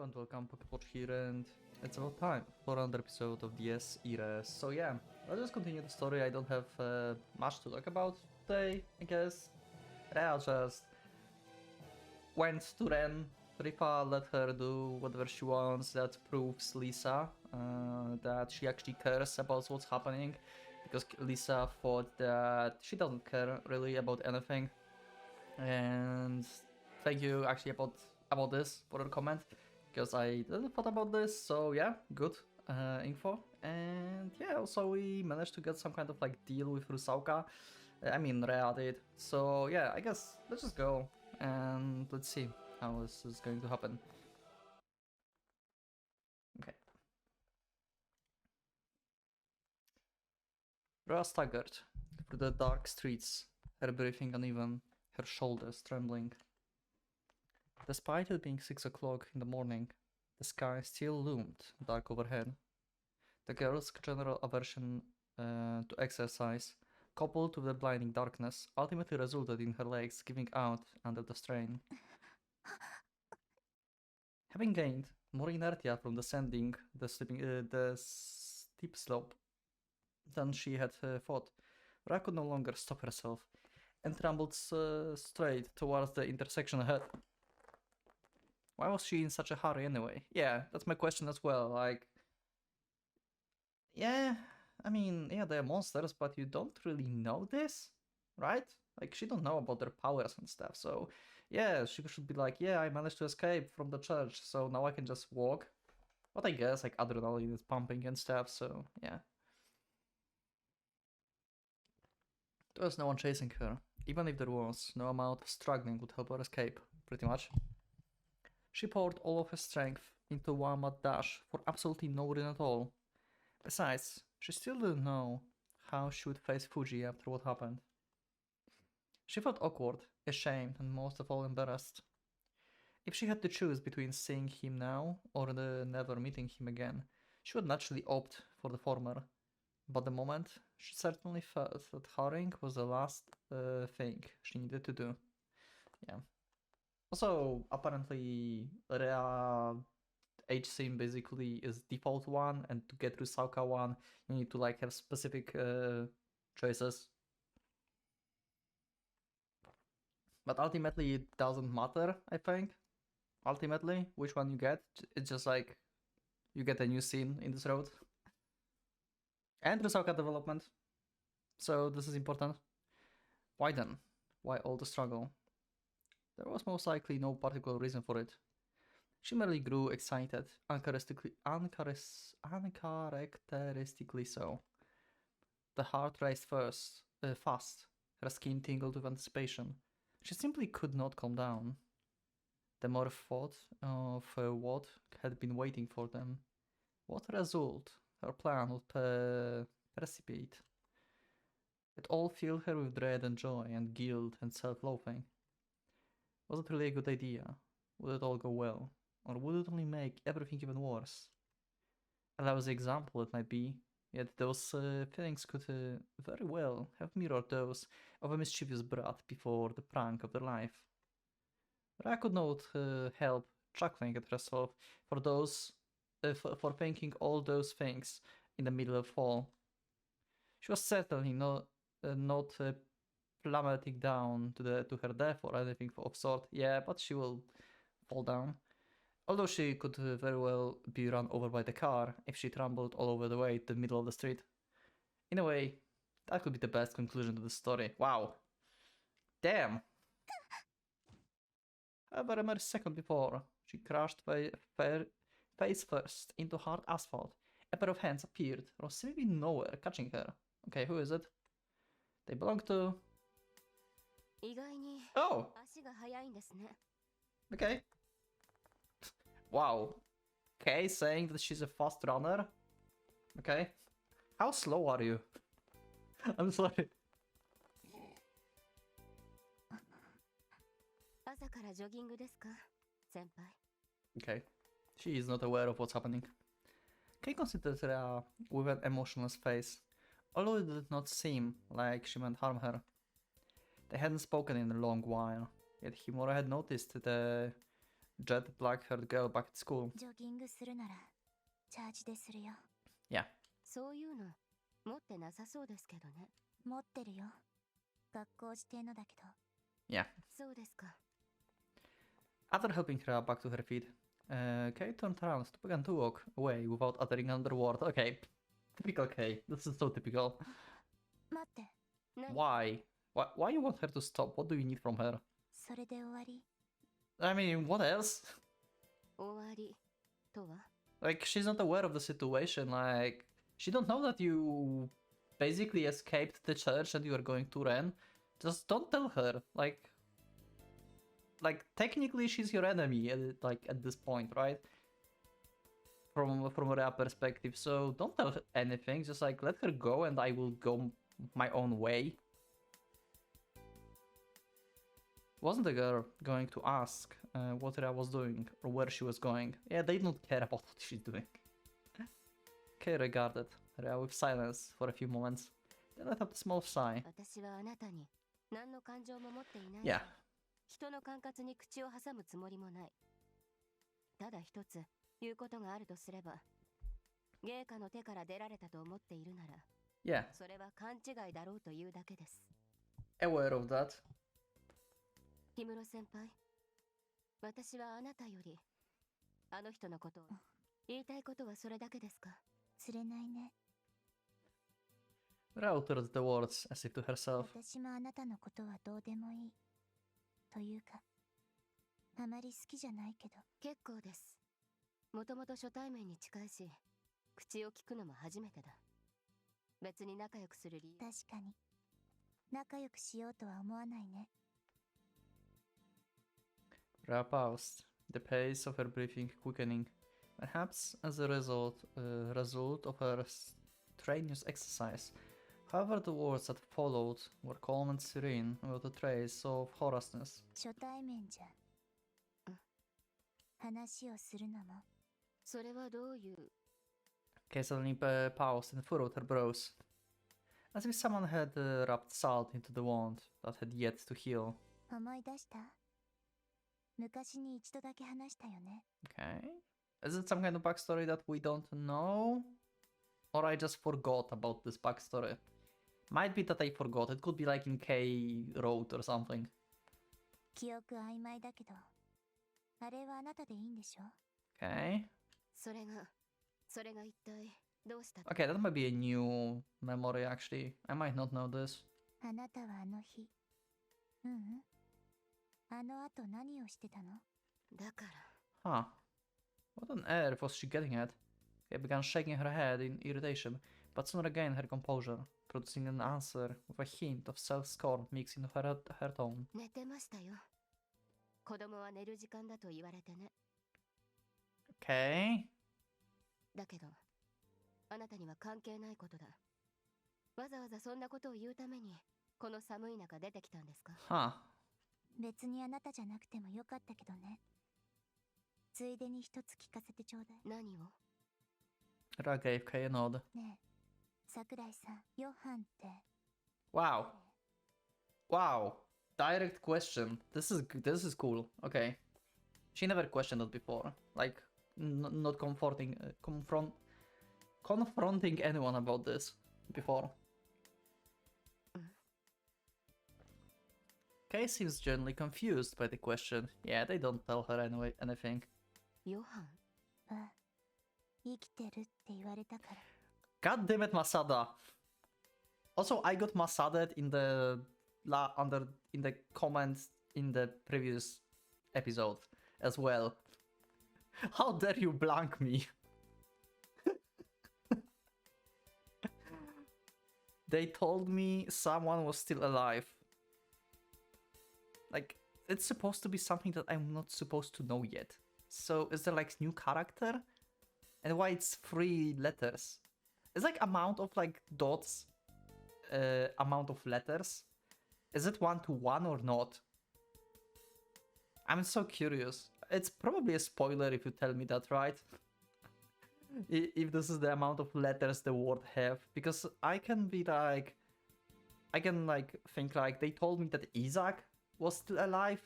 Hello and welcome, PocketWatch here, and it's about time for another episode of the irae. So yeah, let's just continue the story. I don't have much to talk about today, I guess. Rhea just went to Ren. Rifa let her do whatever she wants. That proves Lisa that she actually cares about what's happening, because Lisa thought that she doesn't care really about anything. And thank you actually about this for the comment, because I didn't thought about this. So yeah, good info. And yeah, also we managed to get some kind of like deal with Rusauka. I mean, Rhea did. So yeah, I guess let's just go and let's see how this is going to happen. Okay. Rhea staggered through the dark streets, her breathing uneven, her shoulders trembling. Despite it being 6 o'clock in the morning, the sky still loomed dark overhead. The girl's general aversion to exercise, coupled with the blinding darkness, ultimately resulted in her legs giving out under the strain. Having gained more inertia from descending the steep slope than she had thought, Ra could no longer stop herself and trembled straight towards the intersection ahead. Why was she in such a hurry anyway? Yeah, that's my question as well. Like, yeah, I mean, yeah, they're monsters, but you don't really know this, right? Like, she don't know about their powers and stuff, so yeah, she should be like, yeah, I managed to escape from the church, so now I can just walk. But I guess, like, adrenaline is pumping and stuff, so yeah. There was no one chasing her. Even if there was, no amount of struggling would help her escape, pretty much. She poured all of her strength into one mad dash for absolutely no reason at all. Besides, she still didn't know how she would face Fuji after what happened. She felt awkward, ashamed, and most of all embarrassed. If she had to choose between seeing him now or never meeting him again, she would naturally opt for the former. But the moment, she certainly felt that hurrying was the last thing she needed to do. Yeah. Also, apparently, Rhea H sim basically is default one, and to get Rusauka one, you need to like have specific choices. But ultimately, it doesn't matter, I think. Ultimately, which one you get, it's just like you get a new scene in this road. And Rusauka development. So this is important. Why then? Why all the struggle? There was most likely no particular reason for it. She merely grew excited, uncharacteristically so. The heart raced fast, her skin tingled with anticipation. She simply could not calm down. The more thought of what had been waiting for them, what result her plan would precipitate. It all filled her with dread and joy and guilt and self-loathing. Was it really a good idea? Would it all go well? Or would it only make everything even worse? A lousy example it might be, yet those feelings could very well have mirrored those of a mischievous brat before the prank of their life. Ra could not help chuckling at herself for for thinking all those things in the middle of fall. She was certainly not plummeting down to her death or anything of sort. Yeah, but she will fall down. Although she could very well be run over by the car if she trembled all over the way to the middle of the street. In a way, that could be the best conclusion to the story. Wow. Damn. However, a mere second before, she crashed face first into hard asphalt. A pair of hands appeared from seemingly nowhere, catching her. Okay, who is it? They belong to... Oh! Okay. Wow. Okay, saying that she's a fast runner. Okay. How slow are you? I'm sorry. Okay. She is not aware of what's happening. Kei considered Rhea with an emotionless face, although it did not seem like she meant harm her. They hadn't spoken in a long while, yet Himura had noticed the jet black-haired girl back at school. ジョギングするならチャージでするよ。 Yeah. そういうの持ってなさそうですけどね。持ってるよ。学校指定のだけど。 Yeah. そうですか。 After helping her up back to her feet, Kay turned around and began to walk away without uttering another word. Okay. Typical Kay. This is so typical. 待って、 何 Why? Why you want her to stop? What do you need from her? それで終わり。 I mean, what else? 終わりとは Like, she's not aware of the situation. Like, she don't know that you basically escaped the church and you are going to Ren. Just don't tell her. Like technically, she's your enemy. At this point, right? From a real perspective. So don't tell her anything. Just like let her go, and I will go my own way. Wasn't the girl going to ask what Rhea was doing or where she was going? Yeah, they don't care about what she's doing. Kay regarded Rhea with silence for a few moments, then let out a small sigh. 私はあなたに何の感情も持っていないし Yeah. 人の管轄に口を挟むつもりもない。ただ一つ言うことがあるとすれば、芸家の手から出られたと思っているなら、 Yeah, それは勘違いだろうというだけです。 aware of that. 氷室先輩、私はあなたよりあの人のことを言いたいことはそれだけですか？釣れないね。 Rhea uttered the words as if to herself. 私もあなたのことはどうでもいい。というか、あまり好きじゃないけど。結構です。もともと初対面に近いし、口を聞くのも初めてだ。別に仲良くする理由。確かに。仲良くしようとは思わないね。 Rhea paused, the pace of her breathing quickening, perhaps as a result of her strenuous exercise. However, the words that followed were calm and serene, without a trace of hoarseness. 初対面じゃ。話をするのも。それはどういう Kay suddenly paused and furrowed her brows, as if someone had rubbed salt into the wound that had yet to heal. 思い出した？昔に一度だけ話したよね。 Okay. Is it some kind of backstory that we don't know? Or I just forgot about this backstory? Might be that I forgot. It could be like in K Road or something. 記憶曖昧だけど、あれはあなたでいいんでしょ？ Okay. それが一体どうしたと Okay, that might be a new memory actually. I might not know this. あなたはあの日。あの後何をしてたの？だから Huh. What on earth was she getting at? Kay began shaking her head in irritation, but soon regained her composure, producing an answer with a hint of self-scorn mixed into her tone. 寝てましたよ。子供は寝る時間だと言われてね。 Okay. だけど、あなたには関係ないことだ。わざわざそんなことを言うために、この寒い中出てきたんですか？ Huh. 別にあなたじゃなくてもよかったけどね。ついでに一つ聞かせてちょうだい。何を Ra gave Kay a nod. ねえ、桜井さん、ヨハンって。 Wow. Wow. Direct question. This is cool. Okay. She never questioned it before. Like, not confronting anyone about this before. Kay seems genuinely confused by the question. Yeah, they don't tell her anything. ヨハンあ、生きてるって言われたから。 God damn it, Masada. Also, I got Masaded in the in the comments in the previous episode as well. How dare you blank me? They told me someone was still alive. Like, it's supposed to be something that I'm not supposed to know yet. So, is there like new character? And why it's 3 letters? Is like amount of like dots, amount of letters. Is it 1-to-1 or not? I'm so curious. It's probably a spoiler if you tell me that, right? If this is the amount of letters the word have, because I can be like, I can like think like they told me that Isaac was still alive,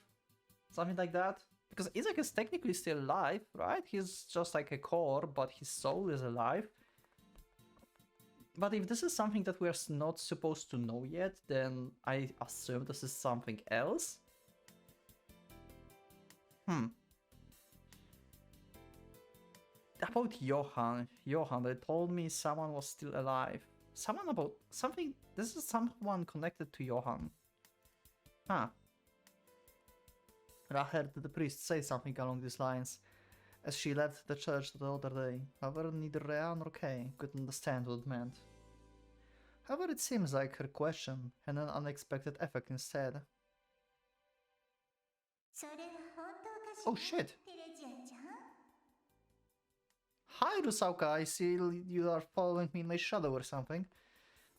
something like that. Because Isaac is technically still alive, right? He's just like a core, but his soul is alive. But if this is something that we're not supposed to know yet, then I assume this is something else. About Johan. They told me someone was still alive. Someone about something. This is someone connected to Johan. Huh. I heard the priest say something along these lines as she left the church the other day. However, neither Rhea nor Kay could understand what it meant. However, it seems like her question had an unexpected effect instead. Oh shit! Hi Rusauka, I see you are following me in my shadow or something.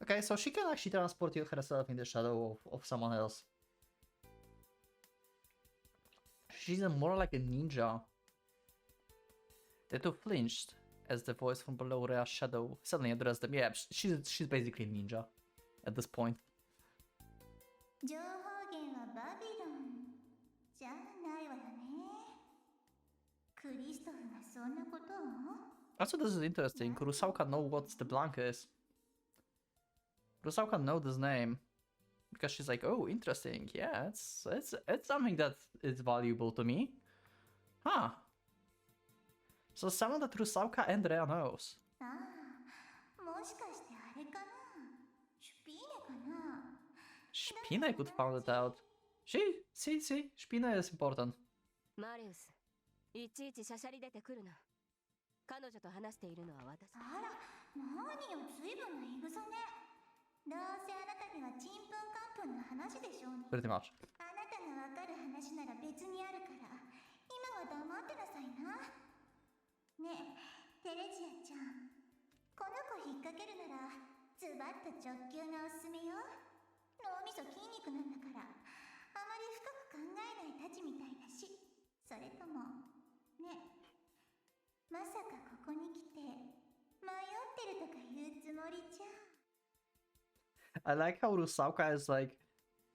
Okay, so she can actually transport herself in the shadow of someone else. She's more like a ninja. The two flinched as the voice from below Rhea's shadow suddenly addressed them. Yeah, she's basically a ninja at this point. Also, this is interesting. Rusauka knows what the blank is. Rusauka knows this name because she's like, oh, interesting. Yeah, it's something that is valuable to me. Huh. So someone that Rusauka and Rhea knows. Spine could find it out. See, Spine is important. Marius, いちいちしゃしゃり出てくるな。彼女と話しているのは私。あら、何よ、ずいぶんな言い草ね。どうせあなたにはちんぷんかんぷんの話でしょうに。Pretty much. あなたがわかる話なら別にあるから、今は黙ってなさいな。ねえ、テレジアちゃん。この子引っ掛けるなら、ズバッと直球がおすすめよ。脳みそ筋肉なんだから、あまり深く考えないたちみたいだし。それとも、ね、まさかここに来て迷ってるとか言うつもりじゃ。I like how Rusauka is like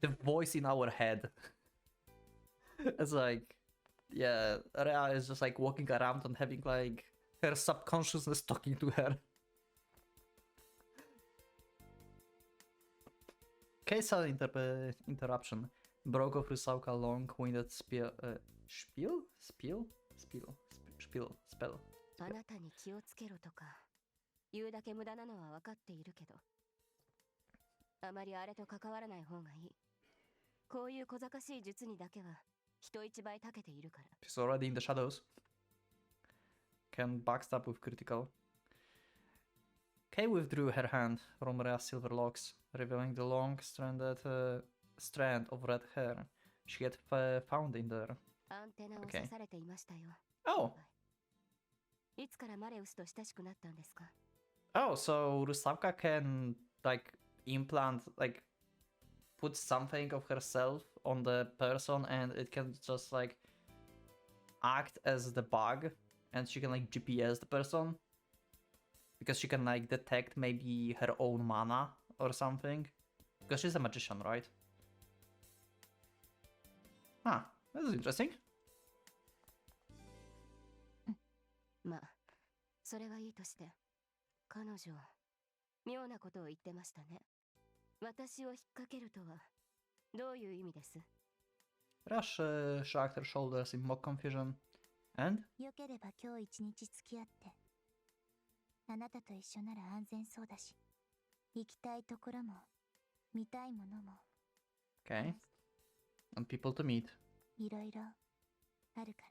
the voice in our head. It's like, yeah, Rhea is just like walking around and having like her subconsciousness talking to her. Case interruption broke off Rusauka long-winded spell. あなたに気をつけろとか言うだけ無駄なのは分かっているけど、あまりあれと関わらない方がいい。こういう小賢しい術にだけは人一倍長けているから。She's already in the shadows. Can backstab with critical. Kay withdrew her hand from Rhea's silver locks, revealing the long strand of red hair she had found in there. アンテナを刺されていましたよ。Oh! いつからマレウスと親しくなったんですか? Oh, so Rusauka can, like, implant, like, put something of herself on the person and it can just, like, act as the bug and she can, like, GPS the person. Because she can, like, detect maybe her own mana or something. Because she's a magician, right? Huh, this is interesting. まあ、それはいいとして、彼女、妙なことを言ってましたね。私を引っ掛けるとは、どういう意味です? Rush shrugged her shoulders in mock confusion. And? よければ今日一日付き合って。あなたと一緒なら安全そうだし、行きたいところも、見たいものも。Okay. And people to meet. いろいろあるから。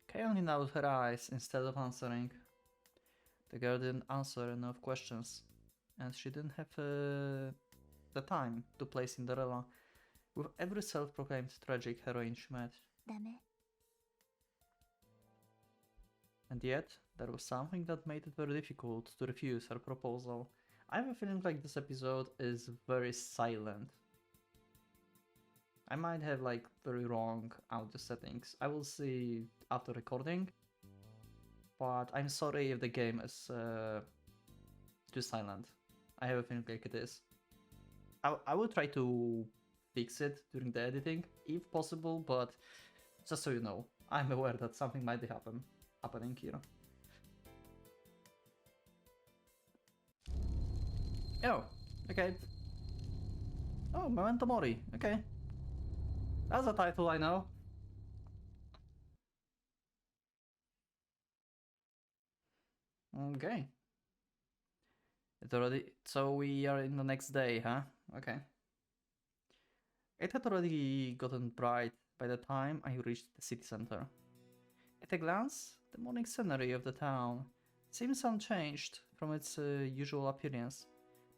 Kay only nodded her eyes instead of answering. The girl didn't answer enough questions, and she didn't have the time to play Cinderella with every self-proclaimed tragic heroine she met. ダメ。And yet, there was something that made it very difficult to refuse her proposal. I have a feeling like this episode is very silent. I might have like very wrong audio settings. I will see after recording. But I'm sorry if the game is too silent. I have a feeling like it is. I will try to fix it during the editing, if possible, but just so you know, I'm aware that something might be happening here. Oh, okay. Oh, Memento Mori, okay. That's a title I know. Okay. So we are in the next day, huh? Okay. It had already gotten bright by the time I reached the city center. At a glance, the morning scenery of the town seems unchanged from its usual appearance,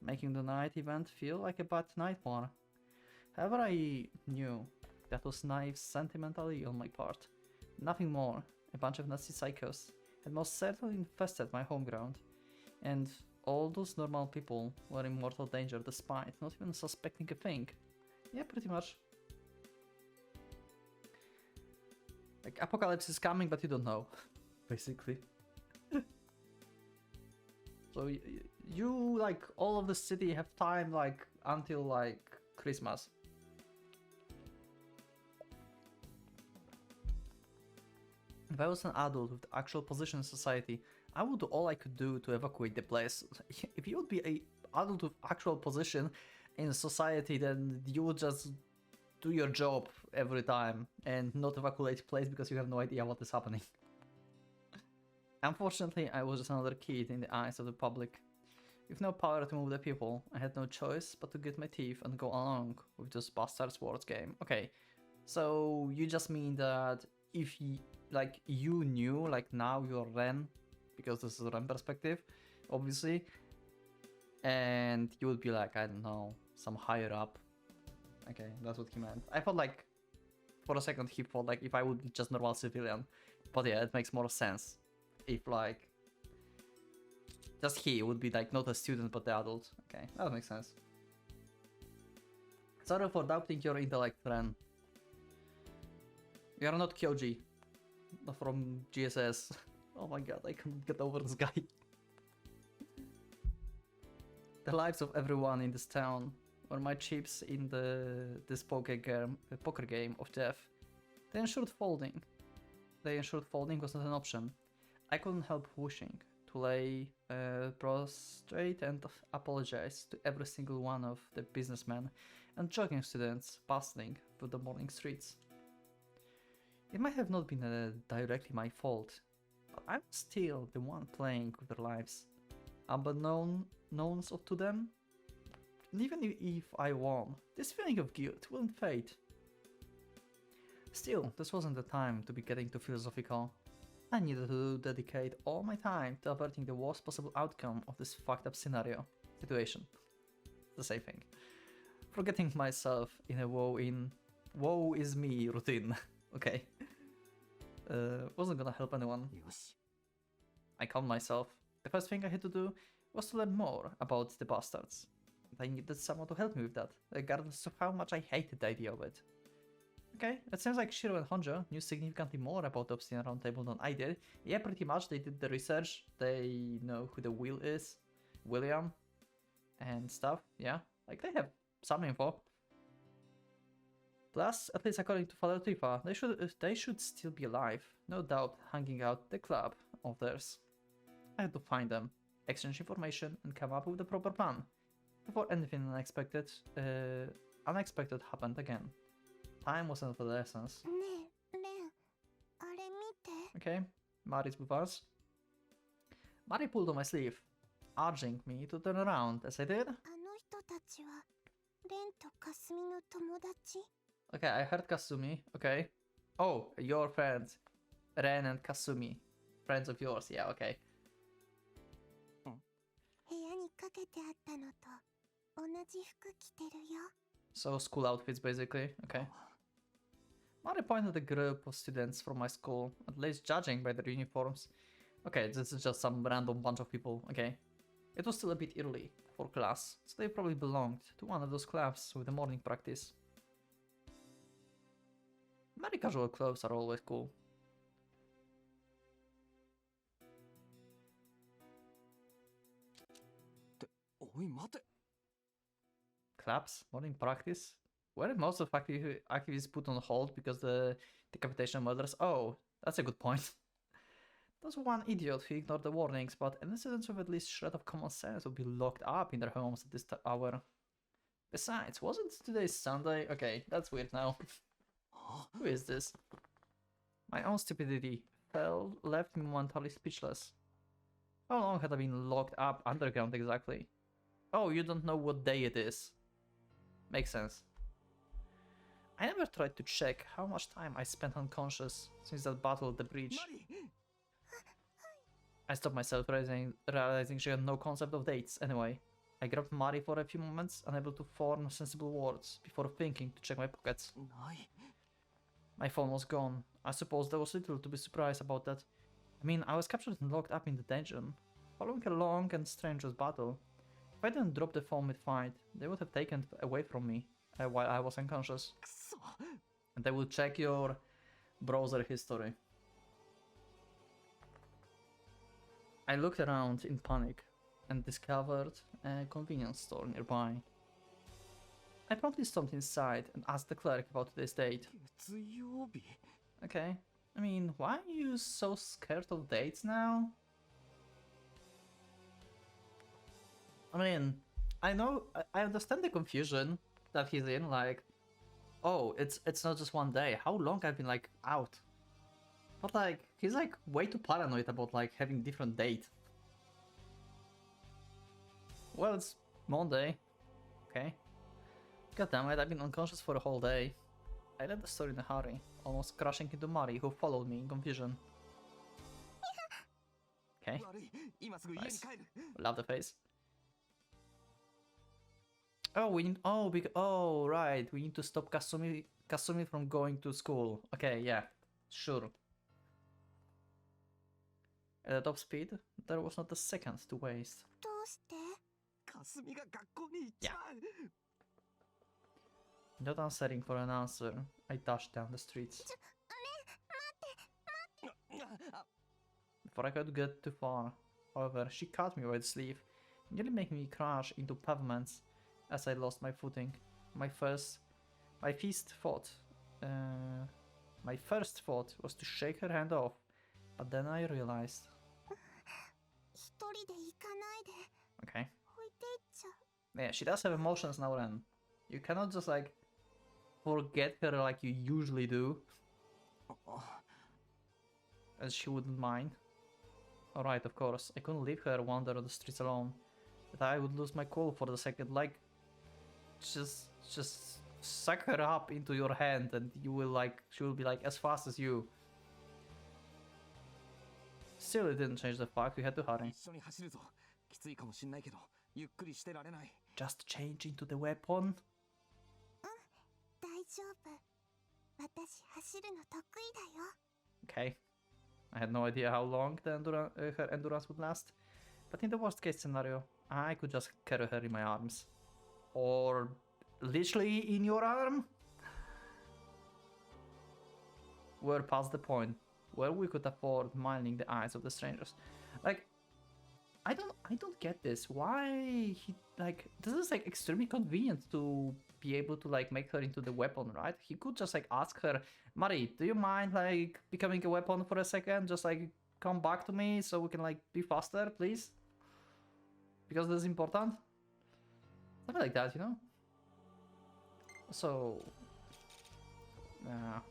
making the night event feel like a bad nightmare. However, I knew that was naive sentimentality on my part. Nothing more. A bunch of nasty psychos had most certainly infested my home ground, and all those normal people were in mortal danger despite not even suspecting a thing. Yeah, pretty much. Like, apocalypse is coming, but you don't know, basically. So you, like, all of the city have time, like, until, like, Christmas. If I was an adult with actual position in society, I would do all I could do to evacuate the place. If you would be an adult with actual position in society, then you would just do your job every time and not evacuate the place because you have no idea what is happening. Unfortunately, I was just another kid in the eyes of the public. With no power to move the people, I had no choice but to grit my teeth and go along with this bastard sports game. Okay, so you just mean that if you, like, you knew, like, now you're Ren, because this is a Ren perspective, obviously, and you would be like, I don't know, some higher up. Okay, that's what he meant. I thought, like, for a second he thought, like, if I would be just normal civilian, but yeah, it makes more sense. If, like, just he would be, like, not a student but the adult. Okay, that makes sense. Sorry for doubting your intellect, Ren. You are not Kyoji from GSS. Oh my god, I can't get over this guy. The lives of everyone in this town were my chips in this poker game of death. They ensured folding was not an option. I couldn't help wishing to lay prostrate and apologize to every single one of the businessmen and jogging students passing through the morning streets. It might have not been directly my fault, but I'm still the one playing with their lives, unbeknownst to them. And even if I won, this feeling of guilt wouldn't fade. Still, this wasn't the time to be getting too philosophical. I needed to dedicate all my time to averting the worst possible outcome of this fucked up situation. The same thing. Forgetting myself in a woe is me routine. Okay. Wasn't gonna help anyone. I calmed myself. The first thing I had to do was to learn more about the bastards. I needed someone to help me with that, regardless of how much I hated the idea of it. Okay, it seems like Shiro and Honjo knew significantly more about the Obsidian Round Table than I did. Yeah, pretty much, they did the research, they know who the Will is, William, and stuff, yeah. Like, they have some info. Plus, at least according to Father Tifa, they should still be alive, no doubt hanging out at the club of theirs. I had to find them, exchange information, and come up with a proper plan, before anything unexpected happened again. Time was of the essence. Okay, Mari's with us. Mari pulled on my sleeve, urging me to turn around as I did. Okay, I heard Kasumi. Okay. Oh, your friends. Ren and Kasumi. Friends of yours, yeah, okay. So, school outfits, basically, okay. Mari pointed at a group of students from my school, at least judging by their uniforms. Okay, this is just some random bunch of people, okay. It was still a bit early for class, so they probably belonged to one of those clubs with the morning practice. Very casual clothes are always cool. Clubs? Morning practice? were most of activities put on hold because the decapitation murders? Oh, that's a good point. There's one idiot who ignored the warnings, but innocents with at least shred of common sense would be locked up in their homes at this hour. Besides, wasn't today Sunday? Okay, that's weird now. Who is this? My own stupidity left me momentarily speechless. How long had I been locked up underground exactly? Oh, you don't know what day it is. Makes sense. I never tried to check how much time I spent unconscious since that battle at the bridge. I stopped myself realizing she had no concept of dates anyway. I grabbed Mari for a few moments, unable to form sensible words, before thinking to check my pockets. My phone was gone. I suppose there was little to be surprised about that. I mean, I was captured and locked up in the dungeon, following a long and strenuous battle. If I didn't drop the phone mid-fight, they would have taken it away from me while I was unconscious. And they will check your browser history. I looked around in panic and discovered a convenience store nearby. I promptly stomped inside and asked the clerk about today's date. Okay, I mean, why are you so scared of dates now? I mean, I understand the confusion that he's in, like, oh, it's not just one day, how long I've been, like, out? But, like, he's, like, way too paranoid about, like, having different date. Well, it's Monday. Okay. God damn it, I've been unconscious for a whole day. I left the store in a hurry, almost crashing into Mari, who followed me in confusion. Okay. Nice. Love the face. Oh, right, we need to stop Kasumi from going to school. Okay, yeah, sure. At the top speed, there was not a second to waste. Yeah. Not answering for an answer, I dashed down the streets. Before I could get too far, however, she caught me by the sleeve, nearly making me crash into pavements as I lost my footing. My first thought was to shake her hand off, but then I realized. Okay. Yeah, she does have emotions now and then. You cannot just, like, forget her like you usually do. As she wouldn't mind. Alright, of course, I couldn't leave her wander on the streets alone. But I would lose my cool for the second, like, just suck her up into your hand and you will, like, she will be, like, as fast as you. Still, it didn't change the fact we had to hurry. Just change into the weapon? Okay. I had no idea how long her endurance would last, but in the worst case scenario, I could just carry her in my arms. Or literally in your arm? We're past the point where we could afford minding the eyes of the strangers. Like, I don't get this. Why he, like, this is, like, extremely convenient to be able to, like, make her into the weapon, right? He could just, like, ask her, Mari, do you mind, like, becoming a weapon for a second? Just, like, come back to me so we can, like, be faster, please? Because this is important. Something like that, you know? So,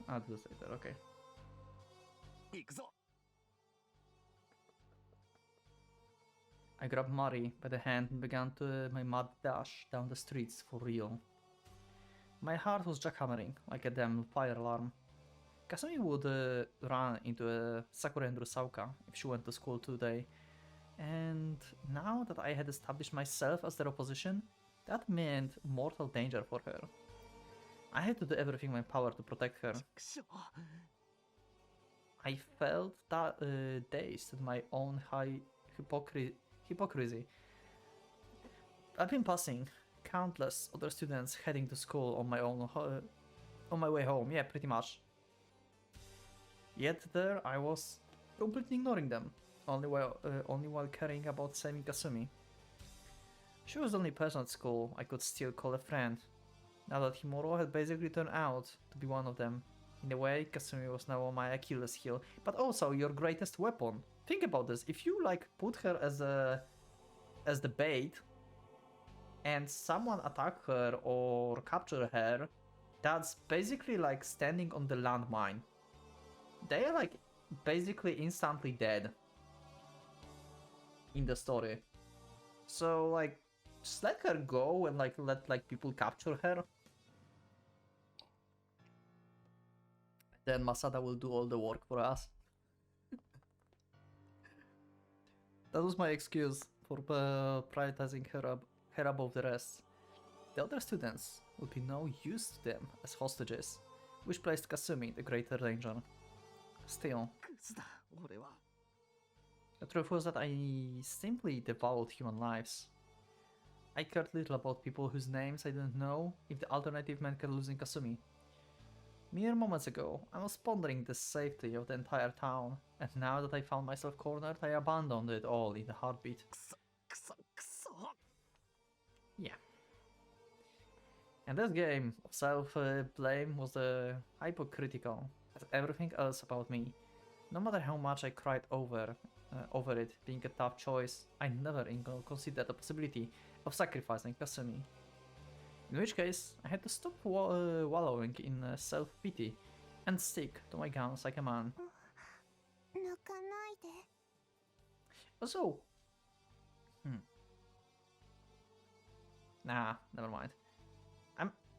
I'll do this later, okay. I grabbed Mari by the hand and began my mad dash down the streets for real. My heart was jackhammering like a damn fire alarm. Kasumi would run into Sakura and Rusauka if she went to school today, and now that I had established myself as their opposition, that meant mortal danger for her. I had to do everything in my power to protect her. I felt dazed at my own high hypocrisy. I've been passing countless other students heading to school on my way home, yeah, pretty much. Yet there I was, completely ignoring them, only while caring about saving Kasumi. She was the only person at school I could still call a friend. now that Himuro had basically turned out to be one of them. In a way, Kasumi was now my Achilles heel, but also your greatest weapon. Think about this, if you like put her as the bait, and someone attack her or capture her, that's basically like standing on the landmine. They are like basically instantly dead in the story. So like, just let her go and like let like people capture her. Then Masada will do all the work for us. That was my excuse for prioritizing her above the rest. The other students would be no use to them as hostages, which placed Kasumi in the greater danger. Still, the truth was that I simply devoured human lives. I cared little about people whose names I didn't know if the alternative meant losing Kasumi. Mere moments ago, I was pondering the safety of the entire town, and now that I found myself cornered, I abandoned it all in a heartbeat. Yeah. And this game of self-blame was hypocritical, as everything else about me. No matter how much I cried over it being a tough choice, I never considered the possibility of sacrificing Kasumi. In which case, I had to stop wallowing in self-pity and stick to my guns like a man. Also, nah, never mind.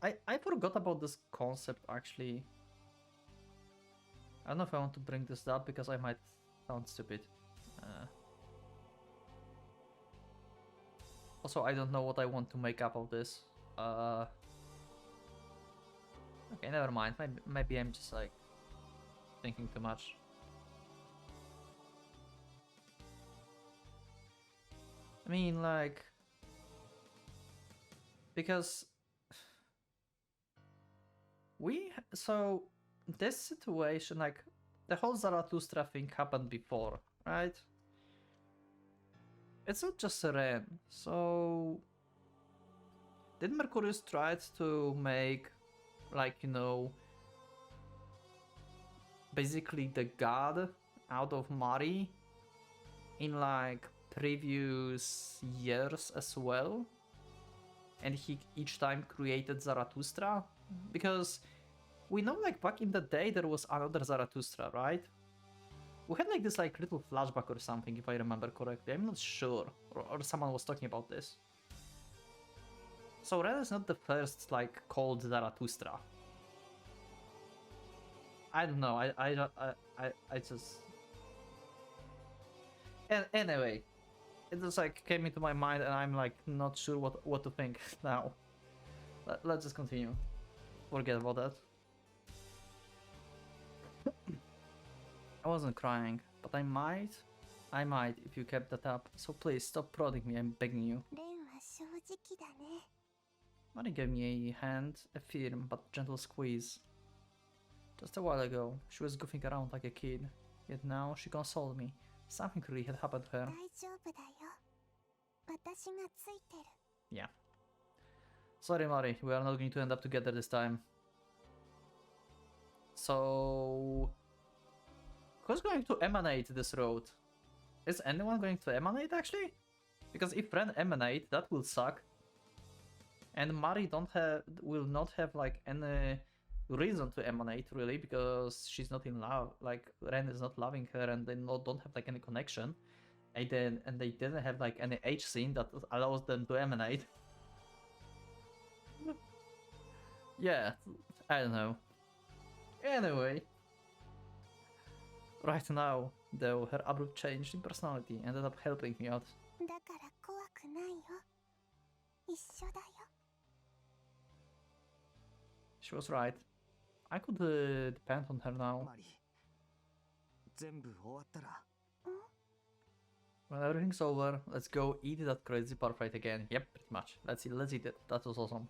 I forgot about this concept actually. I don't know if I want to bring this up because I might sound stupid. Also, I don't know what I want to make up of this. Okay, never mind. Maybe I'm just like thinking too much. I mean, like, because so this situation, like the whole Zarathustra thing happened before, right? It's not just Ren. So did Mercurius try to make, like, you know, basically the god out of Mari in like previous years as well? And he each time created Zarathustra? Because we know like back in the day there was another Zarathustra, right? We had like this like little flashback or something, if I remember correctly. I'm not sure, or someone was talking about this. So Ren is not the first like called Zarathustra. I don't know. I just. And anyway, it just like came into my mind, and I'm like not sure what to think now. Let's just continue. Forget about that. I wasn't crying, but I might if you kept that up. So please stop prodding me, I'm begging you. Mari gave me a hand, a firm but gentle squeeze. Just a while ago, she was goofing around like a kid, yet now she consoled me. Something really had happened to her. Yeah. Sorry, Mari, we are not going to end up together this time. So, who's going to emanate this road? Is anyone going to emanate actually? Because if Ren emanate, that will suck. And Mari will not have like any reason to emanate really, because she's not in love. Like Ren is not loving her, and they don't have like any connection. And they didn't have like any age scene that allows them to emanate. Yeah, I don't know. Anyway, right now, though, her abrupt change in personality ended up helping me out. She was right. I could depend on her now. When everything's over, let's go eat that crazy bar fight again. Yep, pretty much. Let's eat it. That was awesome.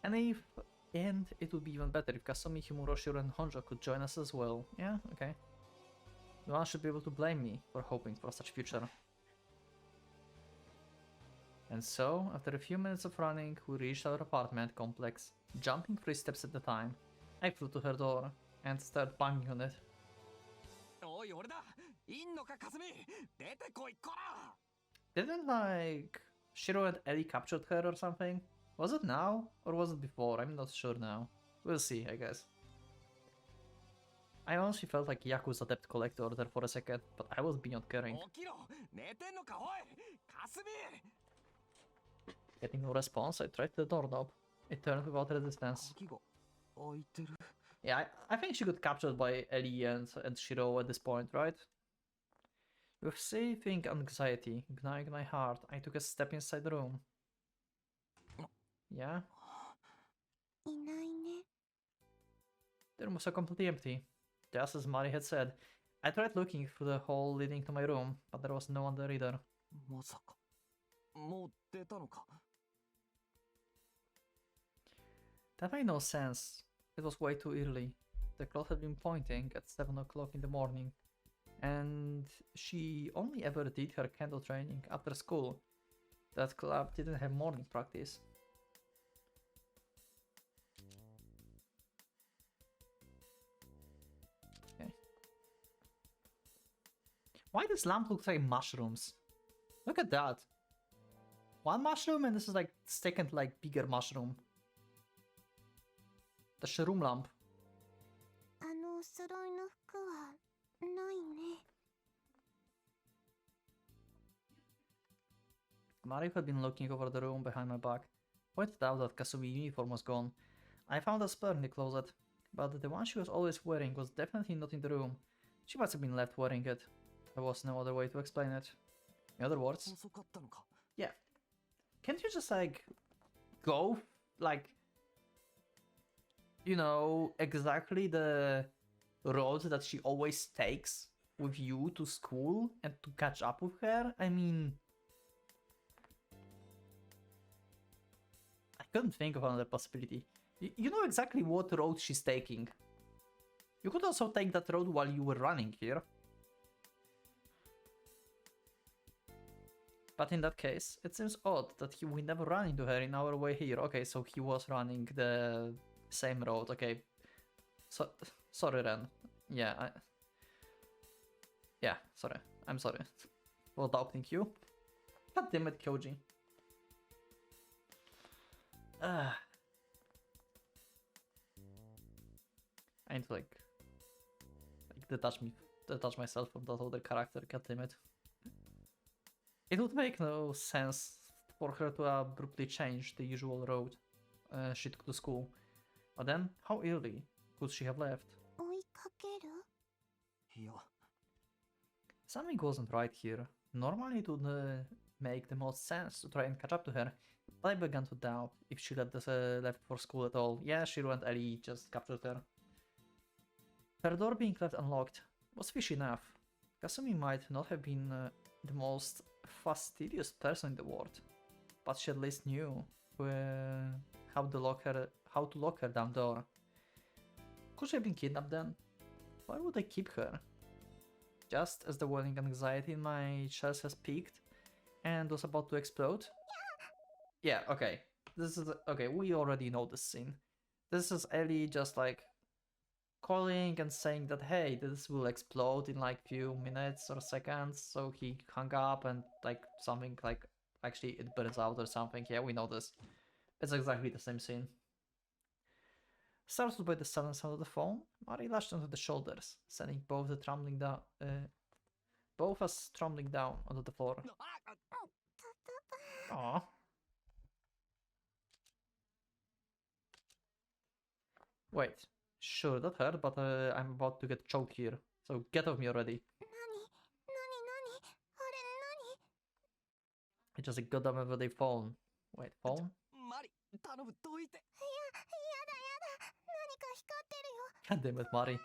And it would be even better if Kasumi, Himuro, and Honjo could join us as well. Yeah, okay. No one should be able to blame me for hoping for such future. And so, after a few minutes of running, we reached our apartment complex, jumping 3 steps at a time. I flew to her door and started banging on it. おい俺だいんのかかすみ出てこいこら Didn't like Shiro and Ellie captured her or something? Was it now or was it before? I'm not sure now. We'll see, I guess. I honestly felt like Yakuza debt collector there for a second, but I was beyond caring. 起きろ寝てんのかおいかすみ Getting no response, I tried the doorknob. It turned without resistance. 鍵が開いてる Yeah, I think she got captured by Ellie and Shiro at this point, right? With saving anxiety gnawing my heart, I took a step inside the room. Yeah? いないね。 The room was completely empty. Just as Mari had said. I tried looking through the hall leading to my room, but there was no one there either. まさかもう出たのか That made no sense. It was way too early. The clock had been pointing at 7 o'clock in the morning, and she only ever did her candle training after school. That club didn't have morning practice. Okay. Why does lamp look like mushrooms? Look at that. One mushroom and this is like second like bigger mushroom. The shroom lamp. お揃いの服はないね。 Mario had been looking over the room behind my back. Pointed out that Kasumi's uniform was gone. I found a spare in the closet, but the one she was always wearing was definitely not in the room. She must have been left wearing it. There was no other way to explain it. In other words, 遅かったのか yeah. Can't you just like go like you know exactly the road that she always takes with you to school and to catch up with her? I mean, I couldn't think of another possibility. You know exactly what road she's taking. You could also take that road while you were running here. But in that case, it seems odd that we never ran into her in our way here. Okay, so he was running the same road. Okay, so sorry, Ren. Yeah, yeah, sorry. I'm sorry for doubting you. God damn it, Kyoji. I need to like detach myself from that other character. God damn it. It would make no sense for her to abruptly change the usual road she took to school. But then, how early could she have left? 追いかける？いや Something wasn't right here. Normally it would make the most sense to try and catch up to her, but I began to doubt if she left for school at all. Yeah, Shiro and Ellie just captured her. Her door being left unlocked was fishy enough. Kasumi might not have been the most fastidious person in the world, but she at least knew how to lock her down door. Could she have been kidnapped then? Why would I keep her? Just as the welling anxiety in my chest has peaked and was about to explode? Yeah, okay. This is okay, we already know this scene. This is Ellie just like calling and saying that hey, this will explode in like few minutes or seconds, so he hung up and like something like actually it burns out or something. Yeah, we know this. It's exactly the same scene. Startled by the sudden sound of the phone, Mari lashed onto the shoulders, sending both us tumbling down onto the floor. Aww. Wait, sure that hurt, but I'm about to get choked here, so get off me already. 何？あれ何？ It's just a goddamn everyday phone. Wait, phone? マリ頼むどいてやだやだ。何か光ってるよ。 God damn it, Mari.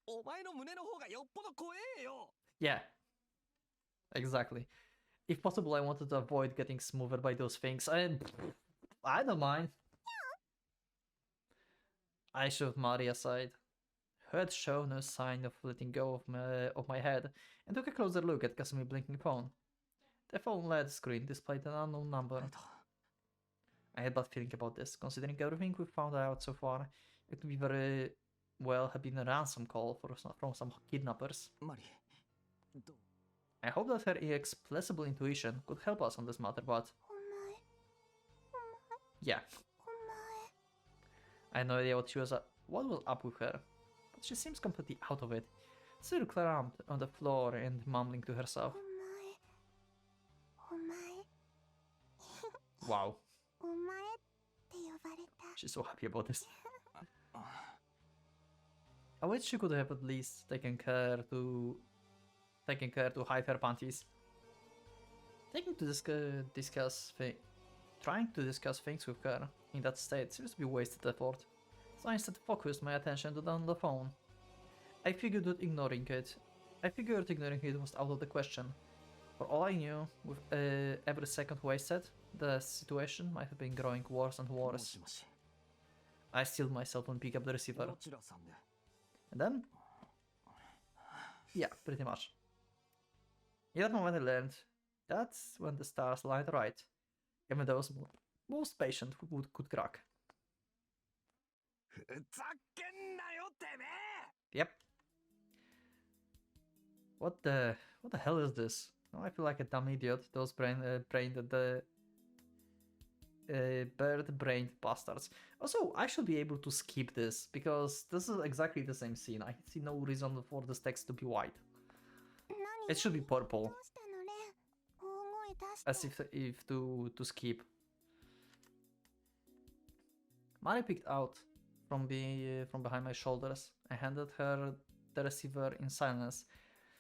お前の胸の方がよっぽど怖えよ Yeah. Exactly. If possible, I wanted to avoid getting smoothed by those things. I don't mind. I shoved Mari aside. Her had shown no sign of letting go of my head, and took a closer look at Kasumi's blinking phone. The phone LED screen displayed an unknown number. I had a bad feeling about this. Considering everything we've found out so far, it could be very well have been a ransom call from some kidnappers. マリど I hope that her inexplicable intuition could help us on this matter, but お前 yeah, お I had no idea what was up with her. But she seems completely out of it, still clamped on the floor and mumbling to herself. 前お前 Wow, お前って呼ばれた she's so happy about this. I wish she could have at least taken care to hide her panties. Trying to discuss things with her in that state seems to be wasted effort, so I instead focused my attention on the phone. I figured ignoring it was out of the question. For all I knew, with every second wasted, the situation might have been growing worse and も worse. しもし I stilled myself and picked up the receiver. どちらさんで And then? Yeah, pretty much. In that moment I learned that's when the stars aligned right. Even those most patient could crack. ふざけんなよてめえ Yep. What the hell is this? Now I feel like a dumb idiot. Those bird-brained bastards. Also, I should be able to skip this because this is exactly the same scene. I see no reason for this text to be white. 何 It should be ど purple, うしたのレン大声出して as if to skip. Mari peeked out from behind my shoulders. I handed her the receiver in silence.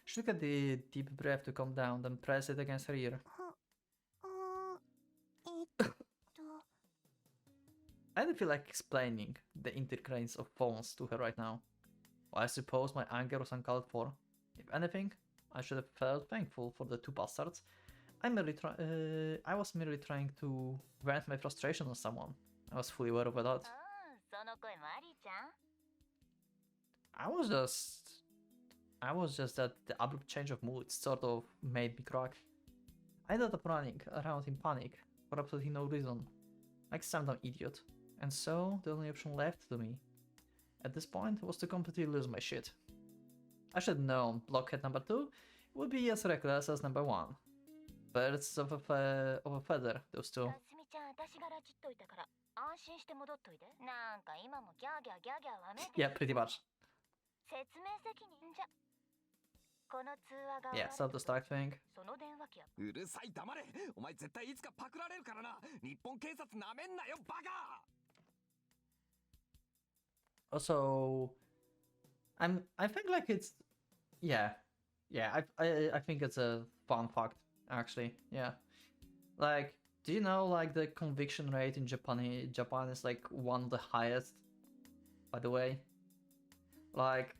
She took a deep breath to calm down, then pressed it against her ear. と I don't feel like explaining the intercranes of phones to her right now. Well, I suppose my anger was uncalled for. If anything, I should have felt thankful for the two bastards. I was merely trying to vent my frustration on someone. I was fully aware of that. その声マリーちゃん I was just that the abrupt change of mood sort of made me crack. I ended up running around in panic for absolutely no reason, like some dumb idiot. And so the only option left to me at this point was to completely lose my shit. I should have known blockhead number 2 would be as reckless as number 1. Birds of a feather, those two. かすみちゃん私が拉致っといたから安心して戻っといてなんか今もギャーギャーギャーギャーわめいて Yeah, pretty much. 説明責任じゃこの通話が Yeah, stop the start thing. その電話機やうるさい黙れお前絶対いつかパクられるからな日本警察なめんなよバカ Also, I think like it's, yeah, I think it's a fun fact actually. Yeah, like, do you know like the conviction rate in Japan is like one of the highest, by the way. Like,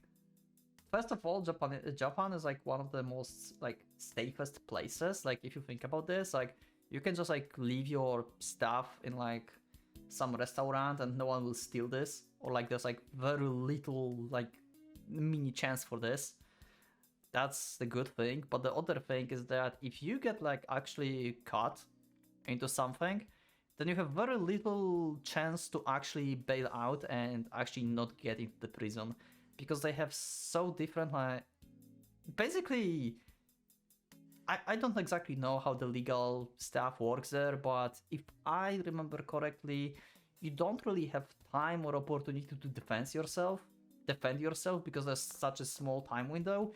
first of all, Japan is like one of the most like safest places. Like, if you think about this, like you can just like leave your stuff in like some restaurant and no one will steal this, or like there's like very little like mini chance for this. That's the good thing. But the other thing is that if you get like actually caught into something, then you have very little chance to actually bail out and actually not get into the prison, because they have so different like basically I don't exactly know how the legal stuff works there, but if I remember correctly, you don't really have time or opportunity to defend yourself because there's such a small time window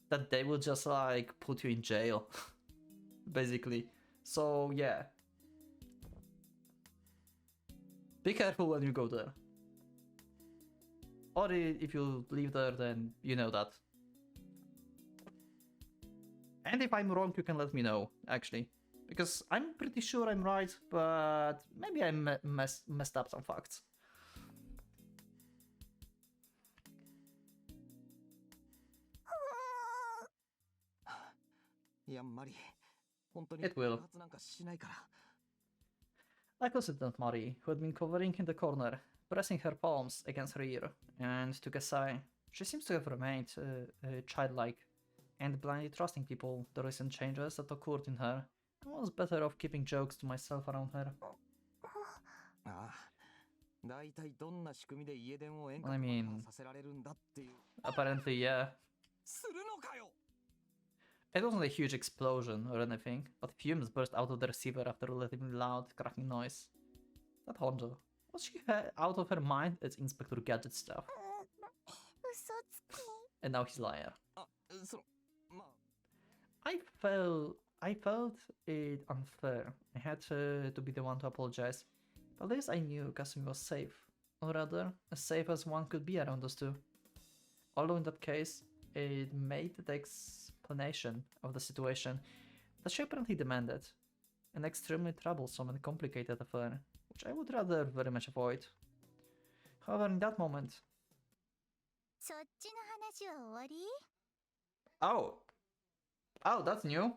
that they will just like put you in jail basically. So yeah, be careful when you go there, or if you leave there, then you know that. And if I'm wrong, you can let me know, actually. Because I'm pretty sure I'm right, but maybe I messed up some facts. いやマリ本当に It will. 爆発なんかしないから I considered Mari, who had been covering in the corner, pressing her palms against her ear, and took a sigh. She seems to have remained childlike, and blindly trusting people, the recent changes that occurred in her. I was better off keeping jokes to myself around her. ああ、だいたいどんな仕組みで家電を遠隔 I 爆 mean 破させられるんだっていう。 Apparently, yeah. するのかよ。 It wasn't a huge explosion or anything, but fumes burst out of the receiver after a relatively loud, cracking noise. That Hondo. Was she out of her mind? It's Inspector Gadget stuff. 嘘つき。 And now he's liar. あ、その、まあ。 I felt it unfair. I had to be the one to apologize. But at least I knew Kasumi was safe. Or rather, as safe as one could be around us two. Although in that case, it made the explanation of the situation that she apparently demanded. An extremely troublesome and complicated affair, which I would rather very much avoid. However, in that moment... そっちの話は終わり？ Oh! Oh, that's new!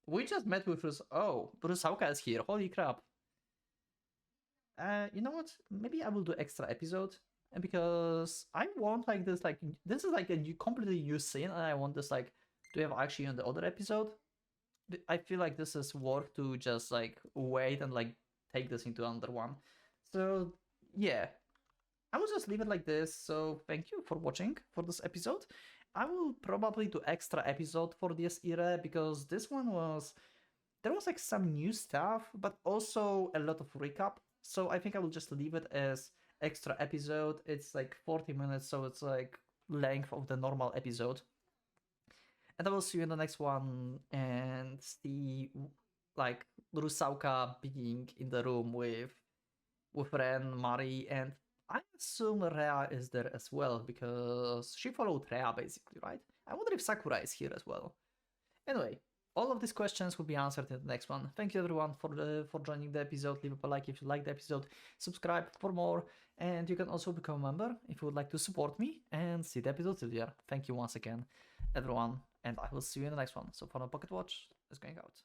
We just met with Oh, Rusauka is here, holy crap. You know what? Maybe I will do extra episode, and because I want like this is like a completely new scene, and I want this like to have actually on the other episode. I feel like this is worth to just like wait and like take this into another one. So yeah, I will just leave it like this. So thank you for watching for this episode. I will probably do extra episode for this era because this one there was like some new stuff, but also a lot of recap. So I think I will just leave it as extra episode. It's like 40 minutes, so it's like length of the normal episode. And I will see you in the next one and see like Rusauka being in the room with Ren, Mari, and I assume Rhea is there as well because she followed Rhea basically, right? I wonder if Sakura is here as well. Anyway, all of these questions will be answered in the next one. Thank you everyone for joining the episode. Leave a like if you liked the episode, subscribe for more, and you can also become a member if you would like to support me and see the episodes earlier. Thank you once again, everyone, and I will see you in the next one. So for now, Pocket Watch is going out.